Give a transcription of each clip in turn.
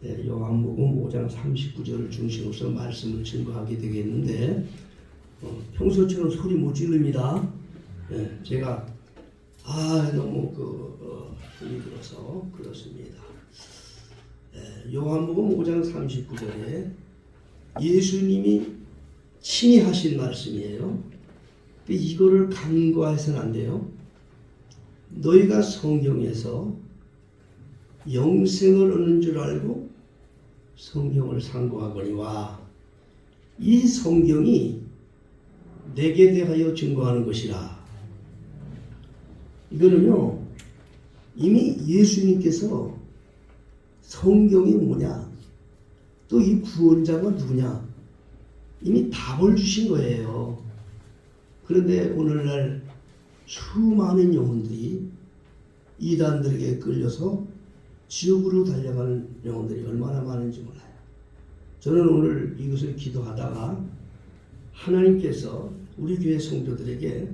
요한복음 5장 39절을 중심으로서 말씀을 증거하게 되겠는데 평소처럼 소리 못 지릅니다. 제가 너무 힘이 들어서 그렇습니다. 요한복음 5장 39절에 예수님이 친히 하신 말씀이에요. 이거를 간과해서는 안 돼요. 너희가 성경에서 영생을 얻는 줄 알고 성경을 상고하거니와 이 성경이 내게 대하여 증거하는 것이라. 이거는요, 이미 예수님께서 성경이 뭐냐, 또 이 구원자가 누구냐, 이미 답을 주신 거예요. 그런데 오늘날 수많은 영혼들이 이단들에게 끌려서 지옥으로 달려가는 영혼들이 얼마나 많은지 몰라요. 저는 오늘 이것을 기도하다가 하나님께서 우리 교회 성도들에게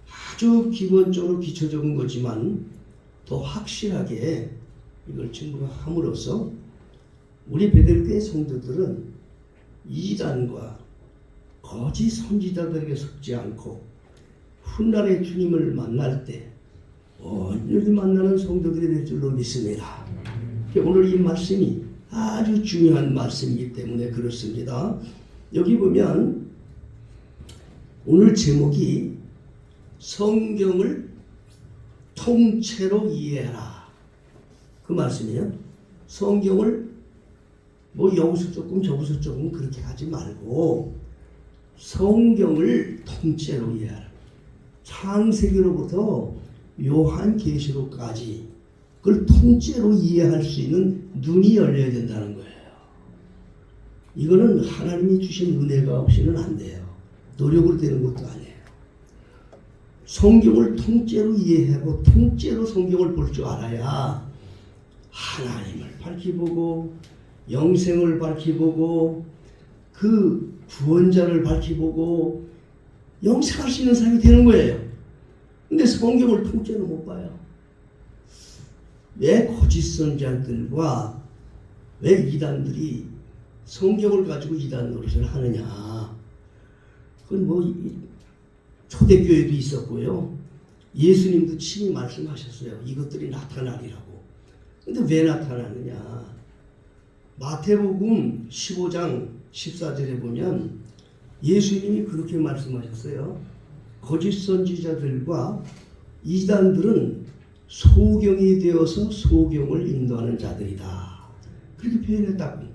아주 기본적으로 기초적인 거지만 더 확실하게 이걸 증거함으로써 우리 베델교회 성도들은 이단과 거짓 선지자들에게 속지 않고 훗날에 주님을 만날 때 온전히 만나는 성도들이 될 줄로 믿습니다. 오늘 이 말씀이 아주 중요한 말씀이기 때문에 그렇습니다. 여기 보면 오늘 제목이 성경을 통째로 이해하라. 그 말씀이에요. 성경을 여기서 조금 저기서 조금 그렇게 하지 말고 성경을 통째로 이해하라. 창세기로부터 요한계시록까지 그걸 통째로 이해할 수 있는 눈이 열려야 된다는 거예요. 이거는 하나님이 주신 은혜가 없이는 안 돼요. 노력으로 되는 것도 아니에요. 성경을 통째로 이해하고 통째로 성경을 볼 줄 알아야 하나님을 밝히 보고 영생을 밝히 보고 그 구원자를 밝히 보고 영생할 수 있는 사람이 되는 거예요. 근데 성경을 통째로 못 봐요. 왜 거짓 선지자들과 왜 이단들이 성경을 가지고 이단 노릇을 하느냐. 그건 초대교회도 있었고요. 예수님도 친히 말씀하셨어요. 이것들이 나타나리라고. 근데 왜 나타나느냐. 마태복음 15장 14절에 보면 예수님이 그렇게 말씀하셨어요. 거짓 선지자들과 이단들은 소경이 되어서 소경을 인도하는 자들이다. 그렇게 표현했다고.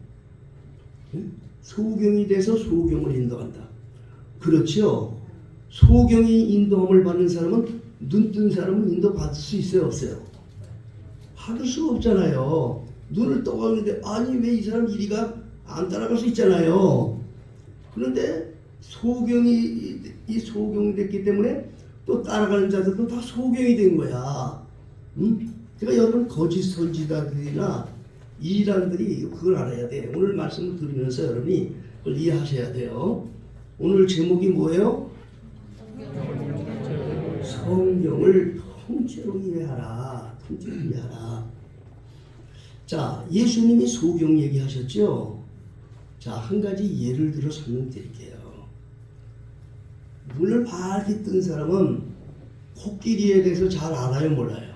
소경이 돼서 소경을 인도한다. 그렇죠. 소경이 인도함을 받는 사람은 눈 뜬 사람은 인도받을 수 있어요, 없어요? 받을 수가 없잖아요. 눈을 떠가는데 아니 왜 이 사람 이리가 안 따라갈 수 있잖아요. 그런데 소경이 됐기 때문에 또 따라가는 자들도 다 소경이 된 거야. 그러니까 여러분 거짓 선지자들이나 이단들이 그걸 알아야 돼. 오늘 말씀을 들으면서 여러분이 그걸 이해하셔야 돼요. 오늘 제목이 뭐예요? 성경을 통째로 이해하라. 통째로 이해하라. 자, 예수님이 소경 얘기하셨죠? 자, 한 가지 예를 들어 설명드릴게요. 눈을 밝게 뜬 사람은 코끼리에 대해서 잘 알아요, 몰라요?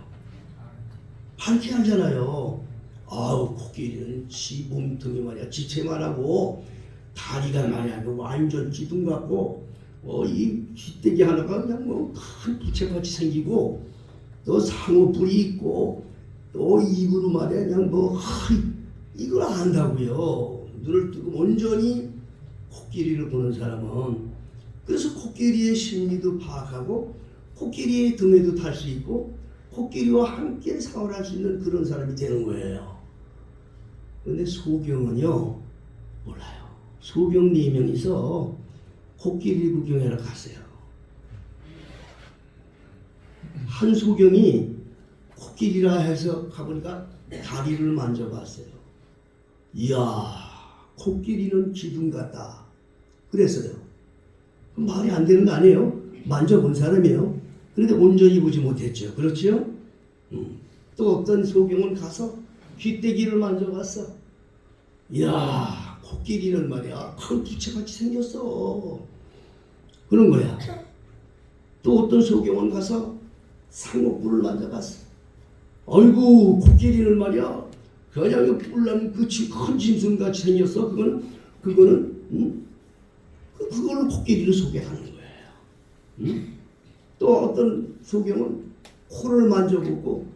밝게 알잖아요. 코끼리는 지 몸통이 말이야, 지체만 하고 다리가 말이야, 완전 기둥 같고 이 쥐떼기 하나가 그냥 큰 부채같이 생기고 또 상어 뿔이 있고 또 입으로 말이야 그냥 이걸 안다고요. 눈을 뜨고 온전히 코끼리를 보는 사람은. 그래서 코끼리의 심리도 파악하고 코끼리의 등에도 탈 수 있고 코끼리와 함께 생활할 수 있는 그런 사람이 되는 거예요. 그런데 소경은요 몰라요. 소경 4명이서 코끼리 구경하러 갔어요. 한 소경이 코끼리라 해서 가보니까 다리를 만져봤어요. 이야, 코끼리는 기둥 같다. 그랬어요. 말이 안 되는 거 아니에요? 만져본 사람이에요. 그런데 온전히 보지 못했죠. 그렇죠? 또 어떤 소경은 가서 귀때기를 만져봤어. 이야, 코끼리는 말이야 큰 부채같이 생겼어. 그런 거야. 또 어떤 소경은 가서 상옥불을 만져봤어. 아이고, 코끼리는 말이야 그냥 뿔난 큰 짐승같이 생겼어. 그거는 그걸로 코끼리를 소개하는 거예요. 또 어떤 소경은 코를 만져보고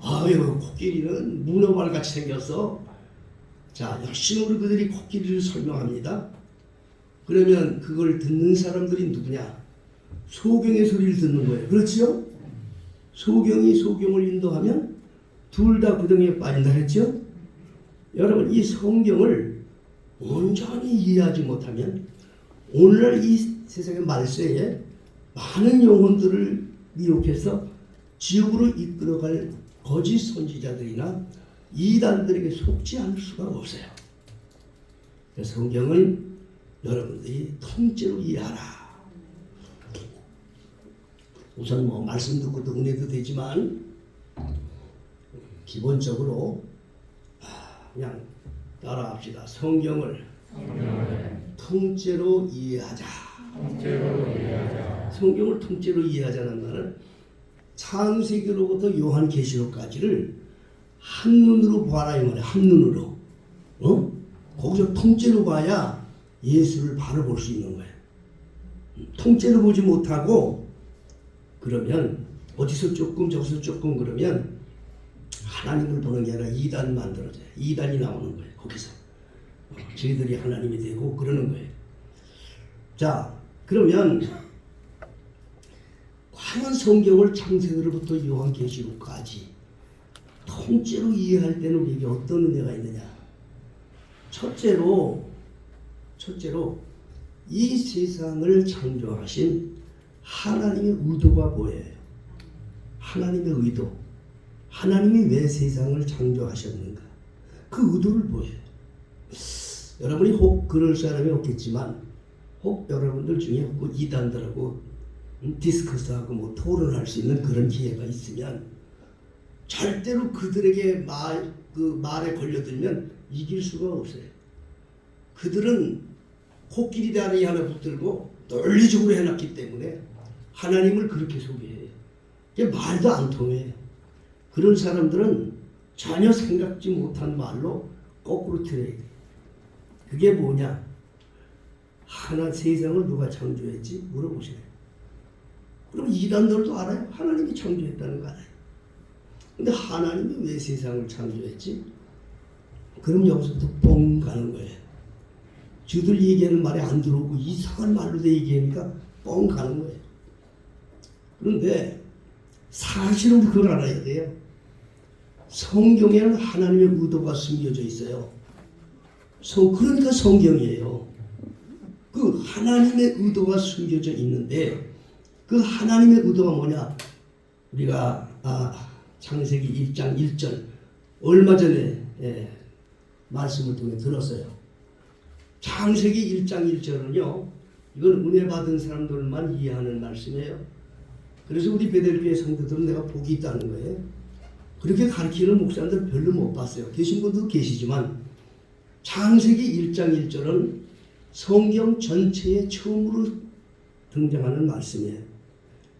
아유, 코끼리는 문어발같이 생겼어. 자, 열심히 우리 그들이 코끼리를 설명합니다. 그러면 그걸 듣는 사람들이 누구냐? 소경의 소리를 듣는 거예요. 그렇죠? 소경이 소경을 인도하면 둘 다 구덩이에 빠진다 했죠? 여러분, 이 성경을 온전히 이해하지 못하면 오늘날 이 세상의 말세에 많은 영혼들을 미혹해서 지옥으로 이끌어갈 거짓 선지자들이나 이단들에게 속지 않을 수가 없어요. 성경을 여러분들이 통째로 이해하라. 우선 말씀 듣고도 은혜도 되지만 기본적으로 그냥 따라합시다. 성경을 통째로 이해하자. 성경을 통째로 이해하자는 말은 창세기로부터 요한계시록까지를 한눈으로 봐라 이 말이야. 한눈으로. 거기서 통째로 봐야 예수를 바로 볼 수 있는 거예요. 통째로 보지 못하고 그러면 어디서 조금 저기서 조금 그러면 하나님을 보는 게 아니라 이단 만들어져요. 이단이 나오는 거예요. 거기서 저희들이 하나님이 되고 그러는 거예요. 자, 그러면 과연 성경을 창세기로부터 요한계시록까지 통째로 이해할 때는 우리에게 어떤 은혜가 있느냐? 첫째로 이 세상을 창조하신 하나님의 의도가 보여요. 하나님의 의도. 하나님이 왜 세상을 창조하셨는가? 그 의도를 보여요. 여러분이 혹 그럴 사람이 없겠지만 혹 여러분들 중에 혹 이단들하고 디스커스하고 토론할 수 있는 그런 기회가 있으면 절대로 그들에게 말에 걸려들면 이길 수가 없어요. 그들은 코끼리 다리 하나 붙들고 논리적으로 해놨기 때문에 하나님을 그렇게 소개해요. 말도 안 통해요. 그런 사람들은 전혀 생각지 못한 말로 거꾸로 틀어야 돼요. 그게 뭐냐? 세상을 누가 창조했지? 물어보세요. 그럼 이단들도 알아요. 하나님이 창조했다는 거 알아요. 근데 하나님이 왜 세상을 창조했지? 그럼 여기서부터 뻥 가는 거예요. 저들 얘기하는 말이 안 들어오고 이상한 말로 얘기하니까 뻥 가는 거예요. 그런데 사실은 그걸 알아야 돼요. 성경에는 하나님의 의도가 숨겨져 있어요. 그러니까 성경이에요. 그 하나님의 의도가 숨겨져 있는데 그 하나님의 의도가 뭐냐? 우리가 창세기 1장 1절 얼마 전에 말씀을 통해 들었어요. 창세기 1장 1절은요. 이건 은혜 받은 사람들만 이해하는 말씀이에요. 그래서 우리 베델교회 성도들은 내가 복이 있다는 거예요. 그렇게 가르치는 목사님들 별로 못 봤어요. 계신 분도 계시지만 창세기 1장 1절은 성경 전체에 처음으로 등장하는 말씀이에요.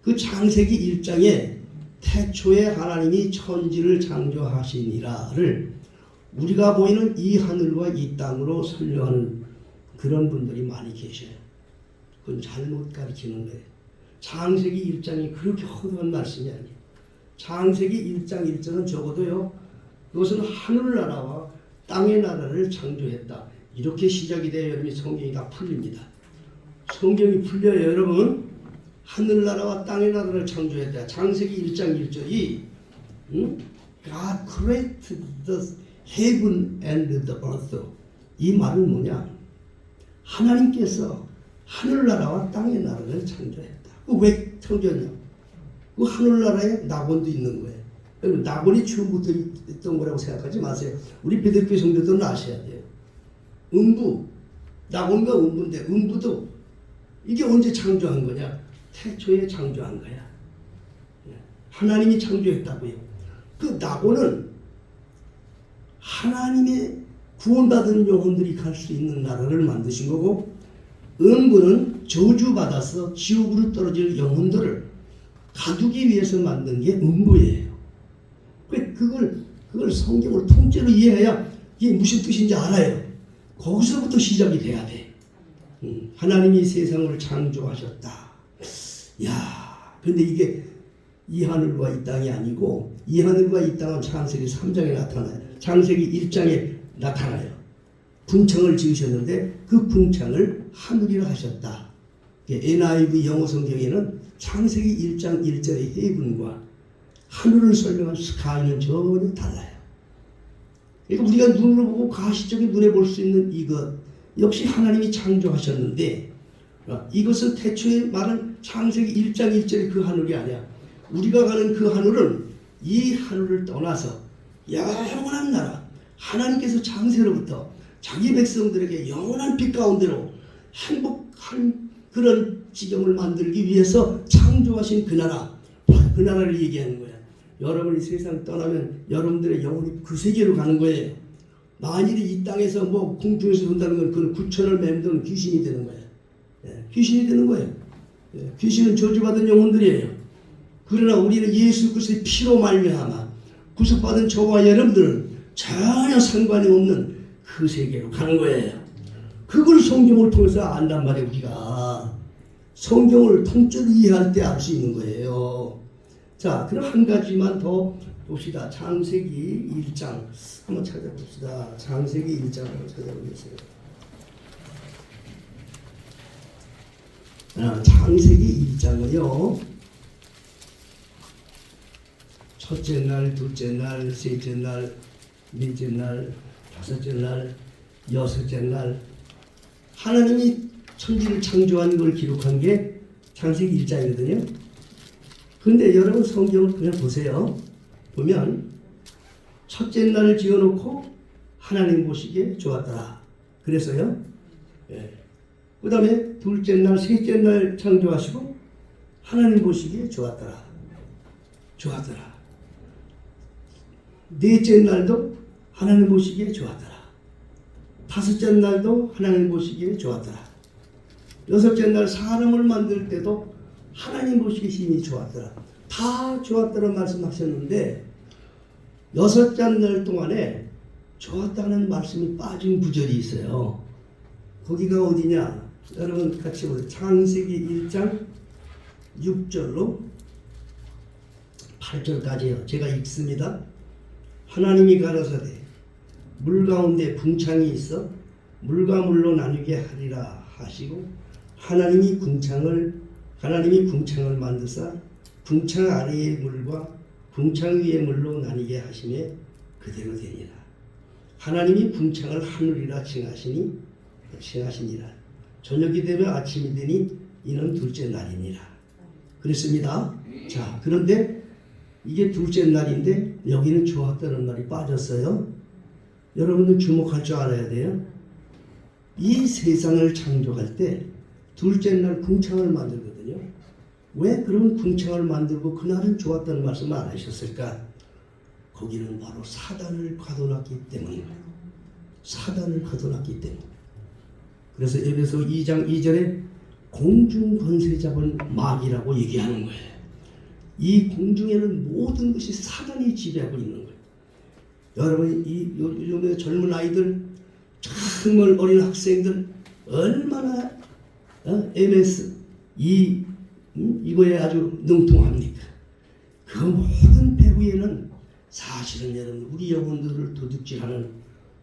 그 창세기 1장에 태초에 하나님이 천지를 창조하시니라를 우리가 보이는 이 하늘과 이 땅으로 설명하는 그런 분들이 많이 계셔요. 그건 잘못 가르치는 거예요. 창세기 1장이 그렇게 허도한 말씀이 아니에요. 창세기 1장 1절은 적어도요. 그것은 하늘나라와 땅의 나라를 창조했다. 이렇게 시작이 돼야 여러분이 성경이 다 풀립니다. 성경이 풀려요. 여러분. 하늘나라와 땅의 나라를 창조했다. 창세기 1장 1절이 God created the heaven and the earth. 이 말은 뭐냐? 하나님께서 하늘나라와 땅의 나라를 창조했다. 왜 창조했냐? 그 하늘나라에 낙원도 있는 거예요. 여러분, 낙원이 처음부터 있던 거라고 생각하지 마세요. 우리 베델교회 성도들은 아셔야 돼요. 음부, 낙원과 음부인데 음부도 이게 언제 창조한 거냐? 태초에 창조한 거야. 하나님이 창조했다고요. 그 낙원은 하나님의 구원받은 영혼들이 갈 수 있는 나라를 만드신 거고, 음부는 저주받아서 지옥으로 떨어질 영혼들을 가두기 위해서 만든 게 음부예요. 그걸 성경을 통째로 이해해야 이게 무슨 뜻인지 알아요. 거기서부터 시작이 돼야 돼. 하나님이 세상을 창조하셨다. 야, 근데 이게 이 하늘과 이 땅이 아니고, 이 하늘과 이 땅은 창세기 3장에 나타나요. 창세기 1장에 나타나요. 궁창을 지으셨는데 그 궁창을 하늘이라 하셨다. NIV 영어 성경에는 창세기 1장 1절의 해분과 하늘을 설명한 스카이는 전혀 달라요. 그러니까 우리가 눈으로 보고 가시적인 눈에 볼 수 있는 이것 역시 하나님이 창조하셨는데, 이것은 태초에 말한 창세기 1장 1절의 그 하늘이 아니야. 우리가 가는 그 하늘은 이 하늘을 떠나서 영원한 나라, 하나님께서 창세로부터 자기 백성들에게 영원한 빛 가운데로 행복한 그런 지경을 만들기 위해서 창조하신 그 나라, 그 나라를 얘기하는 거야. 여러분이 세상 떠나면 여러분들의 영혼이 그 세계로 가는 거예요. 만일에 이 땅에서 뭐 공중에서 돈다는 건 그건 구천을 맴도는 귀신이 되는 거예요. 귀신이 되는 거예요. 귀신은 저주받은 영혼들이에요. 그러나 우리는 예수 그리스도의 피로 말미암아 구속받은 저와 여러분들은 전혀 상관이 없는 그 세계로 가는 거예요. 그걸 성경을 통해서 안단 말이에요. 우리가 성경을 통째로 이해할 때 알 수 있는 거예요. 자, 그럼 한 가지만 더 봅시다. 창세기 1장 한번 찾아봅시다. 창세기 1장 한번 찾아보겠어요. 창세기 1장은요, 첫째 날, 둘째 날, 셋째 날, 넷째 날, 다섯째 날, 여섯째 날, 하나님이 천지를 창조한 걸 기록한 게 창세기 1장이거든요. 근데 여러분 성경을 그냥 보세요. 보면 첫째 날을 지어놓고 하나님 보시기에 좋았더라. 그래서요. 그 다음에 둘째 날, 셋째 날 창조하시고 하나님 보시기에 좋았더라. 좋았더라. 넷째 날도 하나님 보시기에 좋았더라. 다섯째 날도 하나님 보시기에 좋았더라. 여섯째 날 사람을 만들 때도 하나님 보시기에 힘이 좋았더라. 다 좋았더라 말씀하셨는데 여섯째 날 동안에 좋았다는 말씀이 빠진 구절이 있어요. 거기가 어디냐? 여러분 같이 보세요. 창세기 1장 6절로 8절까지요. 제가 읽습니다. 하나님이 가라사대 물 가운데 궁창이 있어 물과 물로 나누게 하리라 하시고 하나님이 궁창을 만드사 궁창 아래의 물과 궁창 위의 물로 나뉘게 하시매 그대로 되니라. 하나님이 궁창을 하늘이라 칭하시니라. 저녁이 되면 아침이 되니 이는 둘째 날이니라. 그랬습니다. 자, 그런데 이게 둘째 날인데 여기는 좋았다는 말이 빠졌어요. 여러분들 주목할 줄 알아야 돼요. 이 세상을 창조할 때 둘째 날 궁창을 만들거든요. 왜 그런 궁창을 만들고 그날은 좋았다는 말씀을 안 하셨을까? 거기는 바로 사단을 가둬놨기 때문입니다. 사단을 가둬놨기 때문에. 그래서 에베소 2장 2절에 공중 권세 잡은 마귀라고 얘기하는 거예요. 이 공중에는 모든 것이 사단이 지배하고 있는 거예요. 여러분 요즘에 젊은 아이들, 정말 어린 학생들 얼마나 MS 이거에 아주 능통합니까? 그 모든 배후에는 사실은 여러분 우리 영혼들을 도둑질하는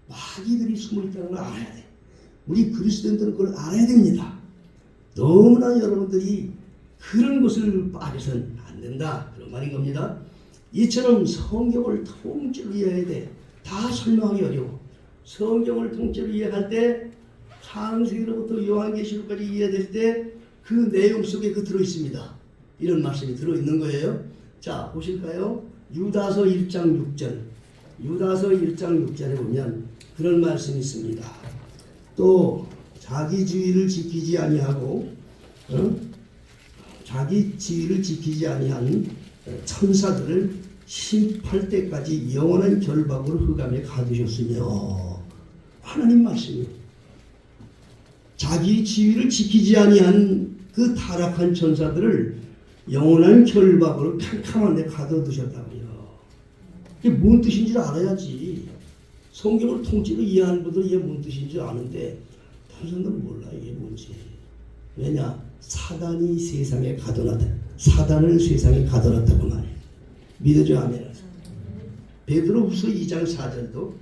마귀들이 숨어있다는 걸 알아야 돼. 우리 그리스도인들은 그걸 알아야 됩니다. 너무나 여러분들이 그런 것을 빠져서는 안 된다. 그런 말인 겁니다. 이처럼 성경을 통째로 이해해야 돼. 다 설명하기 어려워. 성경을 통째로 이해할 때 창세기로부터 요한계시록까지 이해될 때 그 내용 속에 그 들어있습니다. 이런 말씀이 들어있는 거예요. 자, 보실까요? 유다서 1장 6절. 유다서 1장 6절에 보면 그런 말씀이 있습니다. 또 자기 지위를 지키지 아니하고 자기 지위를 지키지 아니한 천사들을 심판할 때까지 영원한 결박으로 흑암에 가두셨으며 하나님 말씀이요. 자기 지위를 지키지 아니한 그 타락한 천사들을 영원한 결박으로 캄캄한 데 가둬두셨다고요. 그게 뭔 뜻인지 알아야지. 성경을 통째로 이해하는 분들은 이게 뭔 뜻인지 아는데 다른 사람들은 몰라 이게 뭔지. 왜냐? 사단이 세상에 가둬놨다. 사단을 세상에 가둬놨다고 말해요. 믿어줘 아멘. 베드로후서 2장 4절도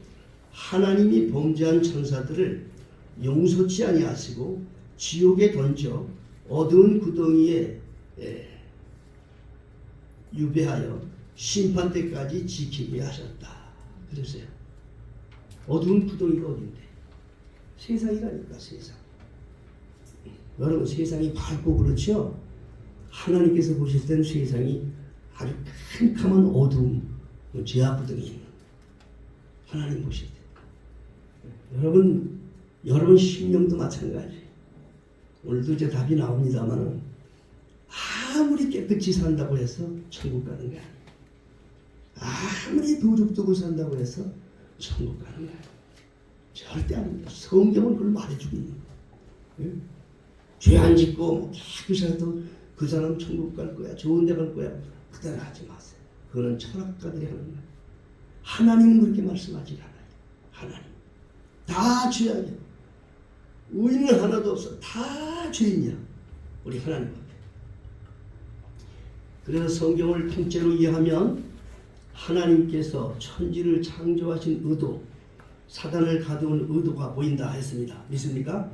하나님이 범죄한 천사들을 용서치 아니하시고 지옥에 던져 어두운 구덩이에 유배하여 심판 때까지 지키게 하셨다. 그랬어요. 어두운 구덩이가 어딘데? 세상이라니까 세상. 여러분 세상이 밝고 그렇죠? 하나님께서 보실 때는 세상이 아주 캄캄한 어두움, 죄악구덩이 있는 하나님 보실 때. 여러분 심령도 마찬가지예요. 오늘도 이제 답이 나옵니다만 아무리 깨끗이 산다고 해서 천국 가는 게 아니에요. 아무리 도둑도고 산다고 해서 천국 가는 게 아니에요. 절대 아닙니다. 성경은 그걸 말해주고 있는 거예요. 죄 안 짓고 뭐 깨끗이 해도 그 사람 천국 갈 거야. 좋은 데 갈 거야. 그대로 하지 마세요. 그거는 철학가들이 하는 거예요. 하나님은 그렇게 말씀하지 않아요. 하나님. 다 죄악이야. 의인은 하나도 없어. 다 죄인이야. 우리 하나님 앞에. 그래서 성경을 통째로 이해하면 하나님께서 천지를 창조하신 의도, 사단을 가두는 의도가 보인다 했습니다. 믿습니까?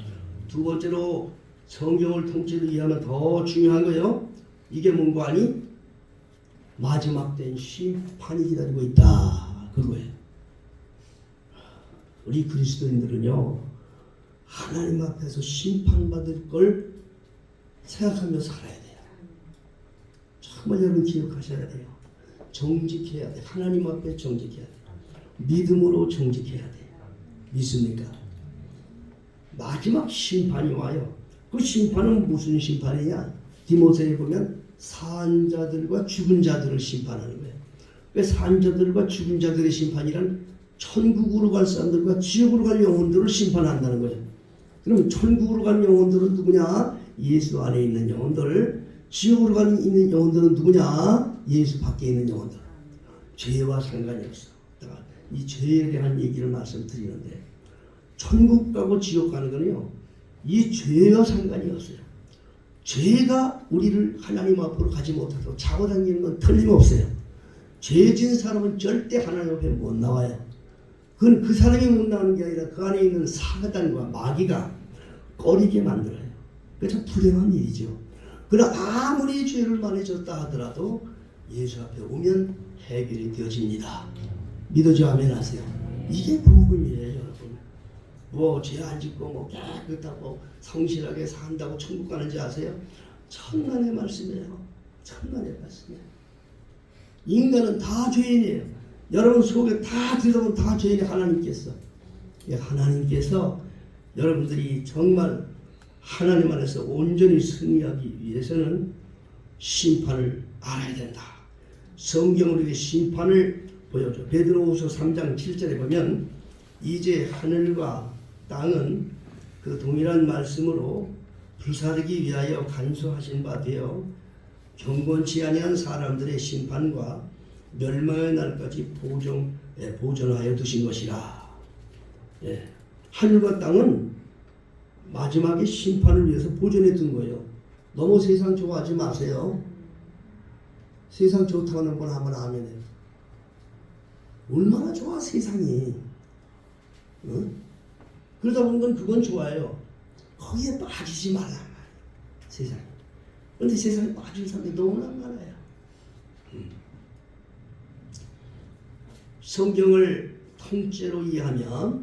두 번째로 성경을 통째로 이해하면 더 중요한 거요. 이게 뭔가 아니? 마지막 땐 심판이 기다리고 있다. 그거예요. 우리 그리스도인들은요. 하나님 앞에서 심판받을 걸 생각하며 살아야 돼요. 정말 여러분 기억하셔야 돼요. 정직해야 돼요. 하나님 앞에 정직해야 돼요. 믿음으로 정직해야 돼요. 믿습니까? 마지막 심판이 와요. 그 심판은 무슨 심판이냐? 디모데에 보면 산 자들과 죽은 자들을 심판하는 거예요. 왜 산 자들과 죽은 자들의 심판이란 천국으로 갈 사람들과 지옥으로 갈 영혼들을 심판한다는 거예요. 그럼 천국으로 가는 영혼들은 누구냐? 예수 안에 있는 영혼들. 지옥으로 가는 있는 영혼들은 누구냐? 예수 밖에 있는 영혼들. 죄와 상관이 없어. 이 죄에 대한 얘기를 말씀드리는데 천국 가고 지옥 가는 거는요. 이 죄와 상관이 없어요. 죄가 우리를 하나님 앞으로 가지 못하도록 잡아당기는 건 틀림없어요. 죄 지은 사람은 절대 하나님 앞에 못 나와요. 그건 그 사람이 못 나오는 게 아니라 그 안에 있는 사단과 마귀가 꺼리게 만들어요. 그게 불행한 일이죠. 그러나 아무리 죄를 많이 졌다 하더라도 예수 앞에 오면 해결이 되어집니다. 믿어줘 아멘 하세요. 이게 복음이에요 여러분. 뭐 죄 안 짓고 뭐 깨끗하고 성실하게 산다고 천국 가는지 아세요? 천만의 말씀이에요. 천만의 말씀이에요. 인간은 다 죄인이에요. 여러분 속에 다 들어보면 다 죄인이 하나님께서. 하나님께서 여러분들이 정말 하나님 안에서 온전히 승리하기 위해서는 심판을 알아야 된다. 성경으로 심판을 보여줘. 베드로후서 3장 7절에 보면 이제 하늘과 땅은 그 동일한 말씀으로 불사르기 위하여 간수하신 바 되어 경건치 아니한 사람들의 심판과 멸망의 날까지 보존하여 두신 것이라. 예. 하늘과 땅은 마지막에 심판을 위해서 보존해 둔 거예요. 너무 세상 좋아하지 마세요. 세상 좋다는 건 한번 아멘 해요. 얼마나 좋아 세상이. 응? 그러다 보면 그건 좋아요. 거기에 빠지지 말라. 세상에. 그런데 세상에 빠진 사람이 너무나 많아요. 성경을 통째로 이해하면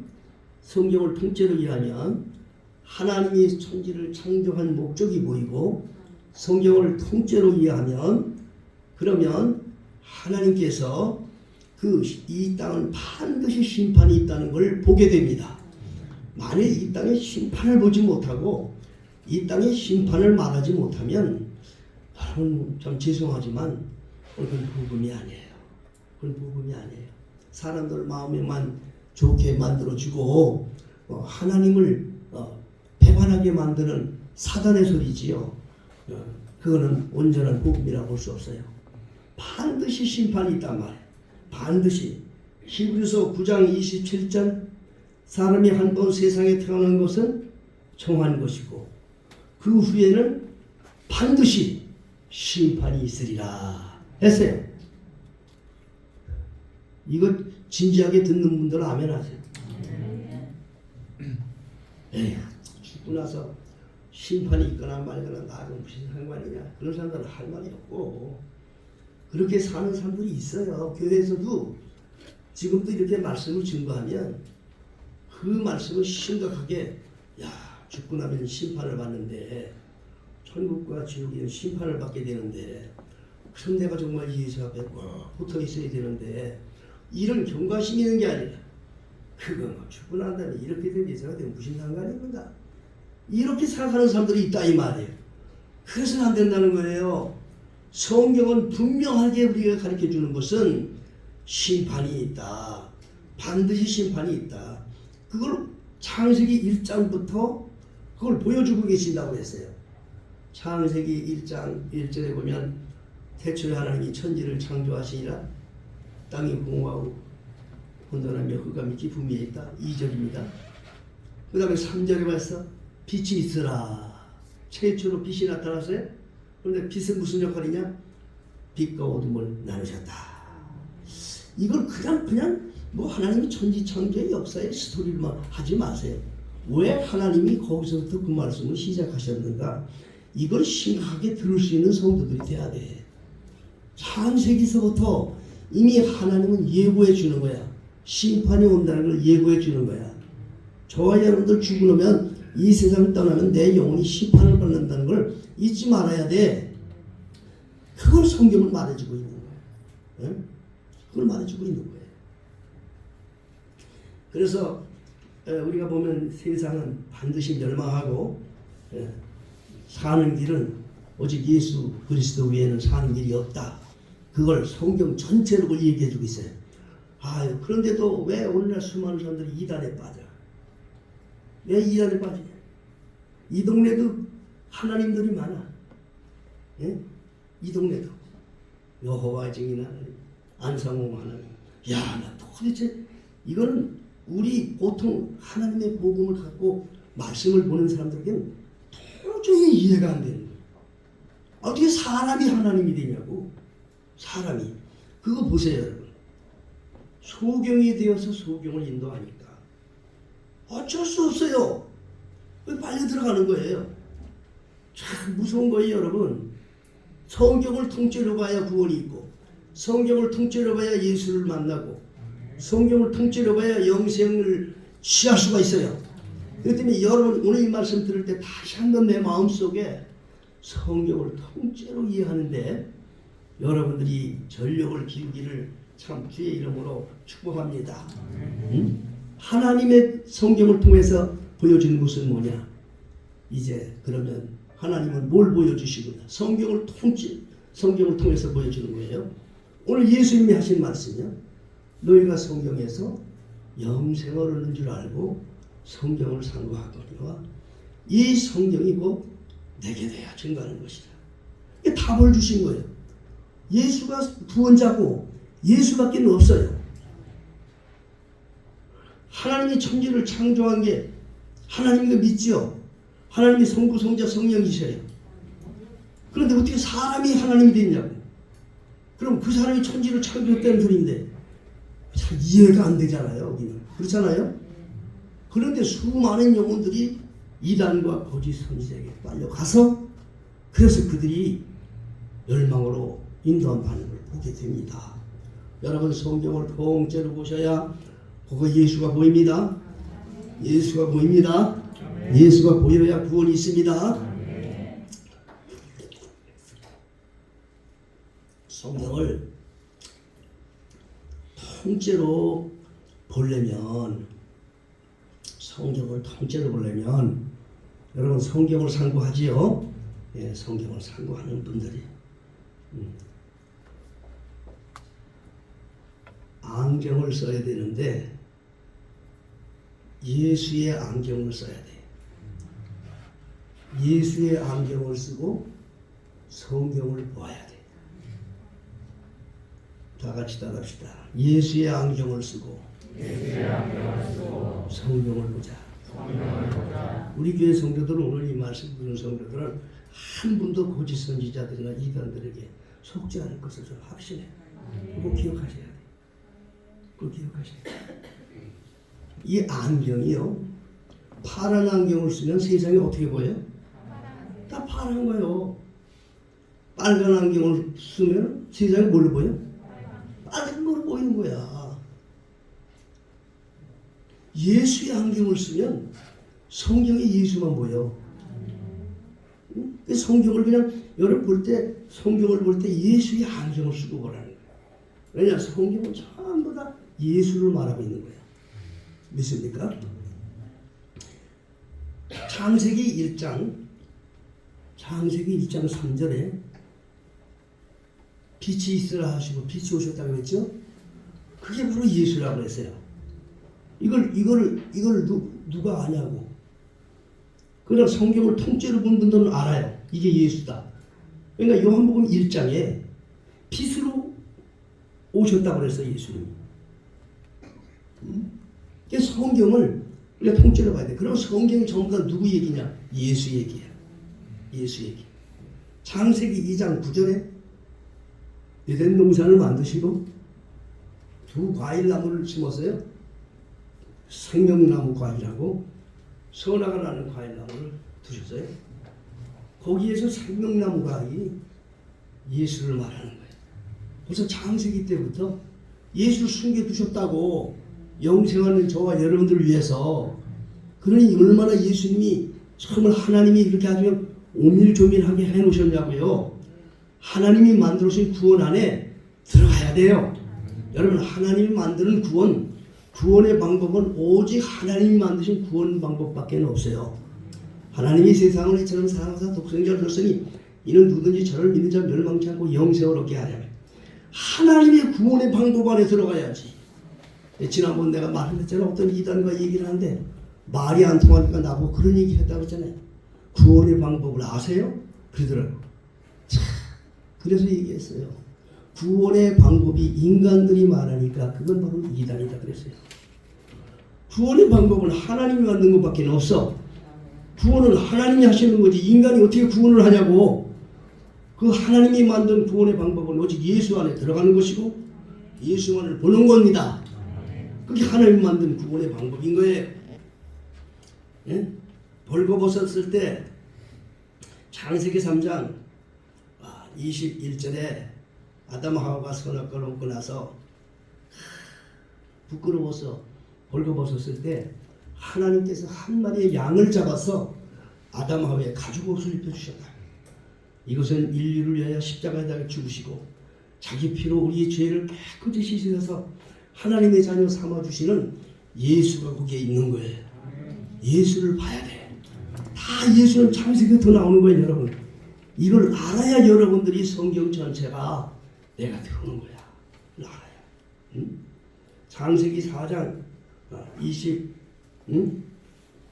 하나님이 천지를 창조한 목적이 보이고 성경을 통째로 이해하면 그러면 하나님께서 이 땅은 반드시 심판이 있다는 걸 보게 됩니다. 만약 이 땅에 심판을 보지 못하고 이 땅에 심판을 말하지 못하면 여러분 참 죄송하지만 그건 복음이 아니에요. 그건 복음이 아니에요. 사람들 마음에만 좋게 만들어주고 하나님을 배반하게 만드는 사단의 소리지요. 그거는 온전한 복음이라고 볼 수 없어요. 반드시 심판이 있단 말이에요. 반드시. 히브리서 9장 27절 사람이 한 번 세상에 태어난 것은 정한 것이고 그 후에는 반드시 심판이 있으리라 했어요. 이거 진지하게 듣는 분들은 아멘 하세요. 에휴, 죽고 나서 심판이 있거나 말거나 나하고 무슨 상관이냐, 그런 사람들은 할 말이 없고 그렇게 사는 사람들이 있어요. 교회에서도 지금도 이렇게 말씀을 증거하면 그 말씀을 심각하게, 야, 죽고 나면 심판을 받는데 천국과 지옥에는 심판을 받게 되는데 그럼 내가 정말 예수 앞에 꼭 붙어 있어야 되는데, 이런 경각심이 있는 게 아니라 그거 죽고 난 다음에 이렇게 된 예수가 되면 무슨 상관입니까? 이렇게 생각하는 사람들이 있다 이 말이에요. 그래서는 안 된다는 거예요. 성경은 분명하게 우리가 가르쳐 주는 것은 심판이 있다. 반드시 심판이 있다. 그걸 창세기 1장부터 그걸 보여주고 계신다고 했어요. 창세기 1장 1절에 보면 태초에 하나님이 천지를 창조하시니라 땅이 공허하고 혼돈하며 흑암이 깊음 위에 있다. 2절입니다. 그 다음에 3절에 와서 빛이 있으라. 최초로 빛이 나타났어요. 그런데 빛은 무슨 역할이냐? 빛과 어둠을 나누셨다. 이걸 그냥 뭐 하나님이 천지창조의 역사의 스토리로만 하지 마세요. 왜 하나님이 거기서부터 그 말씀을 시작하셨는가? 이걸 심각하게 들을 수 있는 성도들이 돼야 돼. 창세기서부터 이미 하나님은 예고해 주는 거야. 심판이 온다는 걸 예고해 주는 거야. 저와 여러분들 죽고 나면 이 세상을 떠나면 내 영혼이 심판을 받는다는 걸 잊지 말아야 돼. 그걸 성경은 말해주고 있는 거예요. 응? 그걸 말해주고 있는 거예요. 그래서 우리가 보면 세상은 반드시 멸망하고 사는 길은 오직 예수 그리스도 외에는 사는 길이 없다. 그걸 성경 전체로 그걸 얘기해주고 있어요. 그런데도 왜 오늘날 수많은 사람들이 이단에 빠져? 왜 이단에 빠지냐? 이 동네도 하나님들이 많아. 예? 이 동네도 여호와 증인 하나님, 안상홍 하나님. 야, 나 도대체 이거는 우리 보통 하나님의 복음을 갖고 말씀을 보는 사람들에게는 도저히 이해가 안 되는 거예요. 어떻게 사람이 하나님이 되냐고. 사람이. 그거 보세요, 여러분. 소경이 되어서 소경을 인도하니까 어쩔 수 없어요. 빨려 들어가는 거예요. 참 무서운 거예요, 여러분. 성경을 통째로 봐야 구원이 있고, 성경을 통째로 봐야 예수를 만나고, 성경을 통째로 봐야 영생을 취할 수가 있어요. 그렇기 때문에 여러분 오늘 이 말씀 들을 때 다시 한번 내 마음속에 성경을 통째로 이해하는데 여러분들이 전력을 기울기를 참 주의 이름으로 축복합니다. 응? 하나님의 성경을 통해서 보여주는 것은 뭐냐? 이제 그러면 하나님은 뭘 보여주시구나? 성경을 통해서 보여주는 거예요. 오늘 예수님이 하신 말씀이요. 너희가 성경에서 영생을 얻는 줄 알고 성경을 상고하거니와 이 성경이 곧 내게 대하 증거하는 것이다. 이게 답을 주신 거예요. 예수가 구원자고 예수밖에 없어요. 하나님이 천지를 창조한 게 하나님도 믿지요. 하나님이 성부, 성자, 성령이셔요. 그런데 어떻게 사람이 하나님이 됐냐고. 그럼 그 사람이 천지를 창조했다는 소리인데 잘 이해가 안 되잖아요. 여기는. 그렇잖아요. 그런데 수많은 영혼들이 이단과 거짓 선지자에게 빨려가서 그래서 그들이 멸망으로 인도한 반응을 보게 됩니다. 여러분 성경을 통째로 보셔야 그거 예수가 보입니다. 예수가 보입니다. 예수가 보여야 구원이 있습니다. 성경을 통째로 보려면 여러분 성경을 상고하지요. 예, 성경을 상고하는 분들이 안경을 써야 되는데 예수의 안경을 써야 돼. 예수의 안경을 쓰고 성경을 보아야 돼. 다 같이 따라합시다. 예수의 안경을 쓰고 성경을 보자. 우리 교회 성도들은 오늘 이 말씀 듣는 성도들은 한 분도 거짓 선지자들이나 이단들에게 속지 않을 것을 좀 확신해. 그거 기억하셔야 돼. 그거 기억하셔야 돼. 이 안경이요, 파란 안경을 쓰면 세상이 어떻게 보여요? 다 파란 거예요. 빨간 안경을 쓰면 세상이 뭘로 보여? 빨간 걸로 보이는 거야. 예수의 안경을 쓰면 성경에 예수만 보여. 성경을 그냥 여러분 볼 때, 성경을 볼 때 예수의 안경을 쓰고 보라는 거예요. 왜냐? 성경은 전부 다 예수를 말하고 있는 거예요. 믿습니까? 창세기 1장 3절에 빛이 있으라 하시고 빛이 오셨다고 했죠? 그게 바로 예수라고 했어요. 이걸 누가 아냐고. 그러나 성경을 통째로 본 분들은 알아요. 이게 예수다. 그러니까 요한복음 1장에 빛으로 오셨다고 그랬어요, 예수님이. 성경을 우리가 통째로 봐야 돼. 그럼 성경이 전부 다 누구 얘기냐? 예수 얘기야. 예수 얘기. 창세기 2장 9절에 에덴 동산을 만드시고 두 과일나무를 심었어요. 생명나무 과일하고 선악을 아는 과일나무를 두셨어요. 거기에서 생명나무 과일이 예수를 말하는 거예요. 벌써 창세기 때부터 예수를 숨겨두셨다고, 영생하는 저와 여러분들을 위해서. 그러니 얼마나 예수님이 정말 하나님이 이렇게 아주 오밀조밀하게 해놓으셨냐고요. 하나님이 만들어주신 구원 안에 들어가야 돼요. 여러분, 하나님이 만드는 구원의 방법은 오직 하나님이 만드신 구원 방법밖에 없어요. 하나님이 세상을 이처럼 사랑하사 독생자를 줬으니 이는 누구든지 저를 믿는 자 멸망치 않고 영생을 얻게 하려면 하나님의 구원의 방법 안에 들어가야지. 지난번 내가 말했잖아. 어떤 이단과 얘기를 하는데 말이 안 통하니까 나보고 그런 얘기 했다고 했잖아요. 구원의 방법을 아세요? 그러더라고. 참, 그래서 얘기했어요. 구원의 방법이 인간들이 말하니까 그건 바로 이단이다 그랬어요. 구원의 방법은 하나님이 만든 것밖에 없어. 구원은 하나님이 하시는 거지 인간이 어떻게 구원을 하냐고. 그 하나님이 만든 구원의 방법은 오직 예수 안에 들어가는 것이고 예수만을 보는 겁니다. 그게 하나님이 만든 구원의 방법인 거예요. 예? 벌거벗었을 때 창세기 3장 21절에 아담 하와가 선악과를 먹고 나서 부끄러워서 벌거벗었을 때 하나님께서 한 마리의 양을 잡아서 아담 하와의 가죽 옷을 입혀주셨다. 이것은 인류를 위하여 십자가에다가 죽으시고 자기 피로 우리의 죄를 깨끗이 씻으셔서 하나님의 자녀 삼아주시는 예수가 거기에 있는 거예요. 예수를 봐야 돼. 다 예수는 창세기부터 나오는 거예요, 여러분. 이걸 알아야 여러분들이 성경 전체가 내가 들어오는 거야. 알아야. 응? 창세기 4장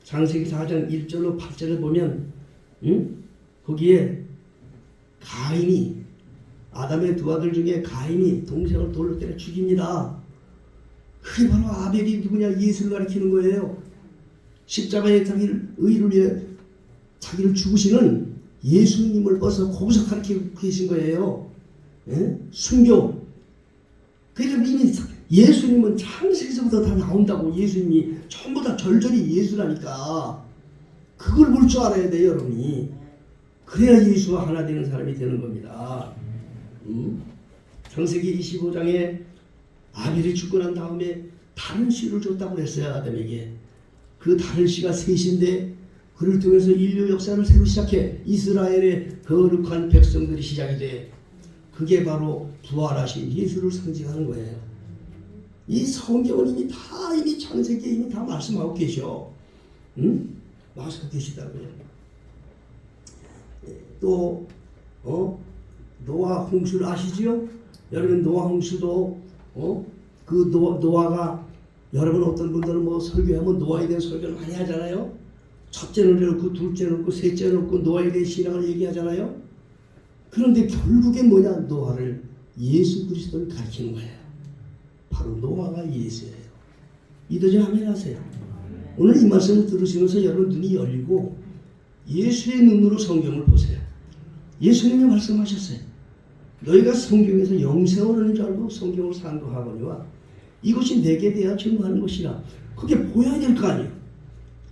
창세기 4장 1절로 8절을 보면 거기에 가인이 아담의 두 아들 중에 가인이 동생을 돌로 때려 죽입니다. 그게 바로 아벨이 누구냐? 예수를 가리키는 거예요. 십자가에 자기를 의를 위해 자기를 죽으시는 예수님을 벌써 거기서 가르치고 계신 거예요. 예? 순교. 그러니까 이미 예수님은 창세기서부터 다 나온다고. 예수님이 전부 다 절절히 예수라니까. 그걸 볼 줄 알아야 돼요, 여러분이. 그래야 예수와 하나 되는 사람이 되는 겁니다. 창세기 25장에 아벨이 죽고 난 다음에 다른 씨를 줬다고 그랬어요, 아담에게. 그 다른 씨가 셋인데 그를 통해서 인류 역사를 새로 시작해 이스라엘의 거룩한 백성들이 시작이 돼. 그게 바로 부활하신 예수를 상징하는 거예요. 이 성경은 이미 창세기에 이미 다 말씀하고 계셔. 말씀하고 계시다고요. 또 노아 홍수를 아시지요? 여러분 노아 홍수도 그 노아가 여러분 어떤 분들은 뭐 설교하면 놓아야 되는 설교를 많이 하잖아요. 첫째는 놓고 둘째는 놓고 셋째는 놓고 놓아야 되는 신앙을 얘기하잖아요. 그런데 결국엔 뭐냐? 노아를 예수 그리스도를 가르치는 거예요. 바로 노아가 예수예요. 믿으지 아멘 하세요. 오늘 이 말씀을 들으시면서 여러분 눈이 열리고 예수의 눈으로 성경을 보세요. 예수님이 말씀하셨어요. 너희가 성경에서 영생을 얻는 줄 알고 성경을 상고하거니와 이것이 내게 대하여 증거하는 것이라. 그게 보여야 될 거 아니에요.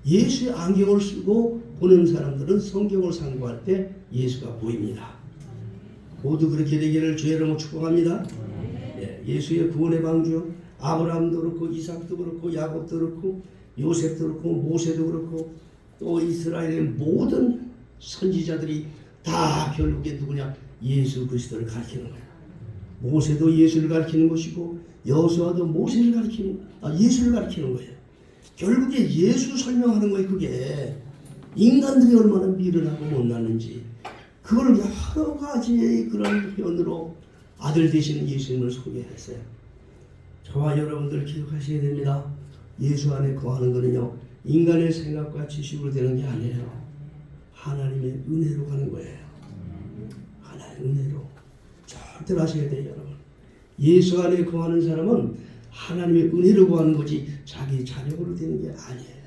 예수의 안경을 쓰고 보는 사람들은 성경을 상고할 때 예수가 보입니다. 모두 그렇게 되기를 주의 이름으로 축복합니다. 예수의 구원의 방주, 아브라함도 그렇고 이삭도 그렇고 야곱도 그렇고 요셉도 그렇고 모세도 그렇고 또 이스라엘의 모든 선지자들이 다 결국에 누구냐? 예수 그리스도를 가르치는 거예요. 모세도 예수를 가르치는 것이고 여호수아도 모세를 예수를 가르치는 거예요. 결국에 예수 설명하는 거예요. 그게 인간들이 얼마나 미련하고 못났는지 그걸 여러 가지의 그런 표현으로 아들 되시는 예수님을 소개했어요. 저와 여러분들 기억하셔야 됩니다. 예수 안에 거하는 것은요 인간의 생각과 지식으로 되는 게 아니에요. 하나님의 은혜로 가는 거예요. 하나님의 은혜로 절대로 하셔야 돼요. 여러분 예수 안에 거하는 사람은 하나님의 은혜로 구하는 거지 자기 자력으로 되는 게 아니에요.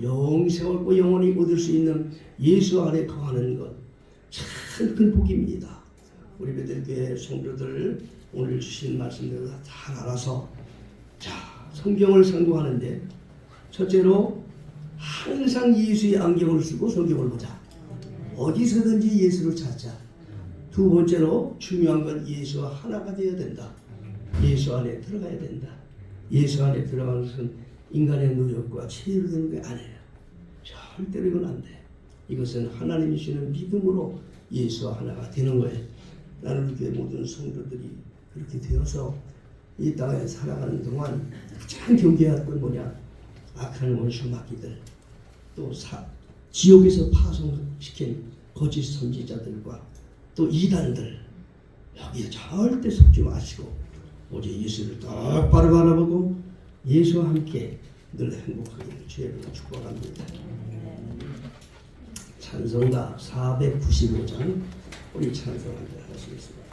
영생을 영원히 얻을 수 있는 예수 안에 거하는 것 참 큰 복입니다. 우리 베들교회 성도들 오늘 주신 말씀대로 잘 알아서 자 성경을 상고하는데 첫째로 항상 예수의 안경을 쓰고 성경을 보자. 어디서든지 예수를 찾자. 두 번째로 중요한 건 예수와 하나가 되어야 된다. 예수 안에 들어가야 된다. 예수 안에 들어가는 것은 인간의 노력과 체의로 되는 게 아니에요. 절대로 이건 안 돼. 이것은 하나님이 주시는 믿음으로 예수와 하나가 되는 거예요. 나는 교회 모든 성도들이 그렇게 되어서 이 땅에 살아가는 동안 가장 경계할 건 뭐냐? 악한 원수 마귀들 또 지옥에서 파송시킨 거짓 선지자들과 또 이단들 여기에 절대 속지 마시고 오직 예수를 똑바로 바라보고 예수와 함께 늘 행복하게 주의를 축복합니다. 찬송가 495장 우리 찬송합니다. 할 수 있습니다.